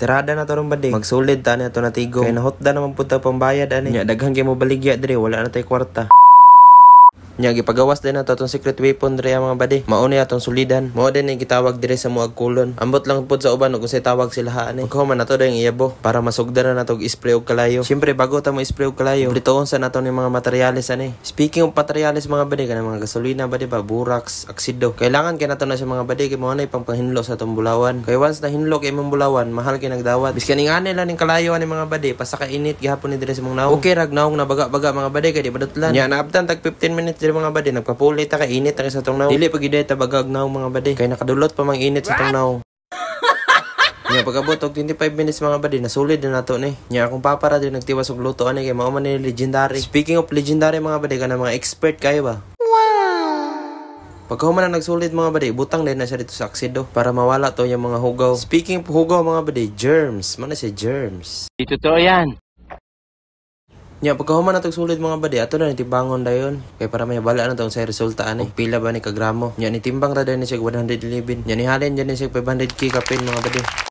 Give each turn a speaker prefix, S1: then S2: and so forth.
S1: tirada na to ron bade. Magsulid ta na to na tigo. Kay nahotda naman pud ta pambayad ani. Nya daghan kay mo baligya dire, wala na tay kwarta. Nya gipagawas din nato atong secret weapon dire mga bade. Mauni atong sulidan. Mao din ang gitawag dire sa muag kulon. Ambot lang pud sa uban ug usay tawag sila ani. Maghuman nato dayong iyabo para masugdan na nato og spray og kalayo. Syempre bago ta mo spray og kalayo, plitoon sa nato ni mga materyales ani. Speaking of materyales mga bade, kana mga gasolina bade ba, borax, aksido. Kailangan kay nato na sa mga bade kay mo na panghinlo sa atong bulawan. Kay once na hinlo kay imong bulawan, mahal kay nagdawat. Biskan ning ani lang ning kalayo ani mga bade, pasaka init gihapon ni dire sa mga naong. Okay rag naong na baga-baga mga bade kay di badutlan. Nya naabtan tag 15 minutes dire mga bade, nagpapulit ta kay init ta sa tong naong. Dili pag giday ta bagag naong mga bade, kay nakadulot pa mang init sa tong naong. Nya pagabot og 25 minutes mga bade, nasulid na nato ni. Nya akong papa ra din nagtiwas og luto ani kay mao man ni legendary. Speaking of legendary mga bade, kana mga expert kayo ba? Pagkahuman na nagsulit mga bade, butang din na siya dito sa aksido para mawala to yung mga hugaw. Speaking of hugaw mga bade, germs. Mana siya germs?
S2: Ito to yan.
S1: Nya pagkahuman na tagsulit mga bade, ato na nitibangon dayon. Kaya para may bala na to sa resulta ani. Pila ba ni kagramo? Nya nitimbang ra din siya 111. Nya nihalin dyan siya 500k kapin mga bade.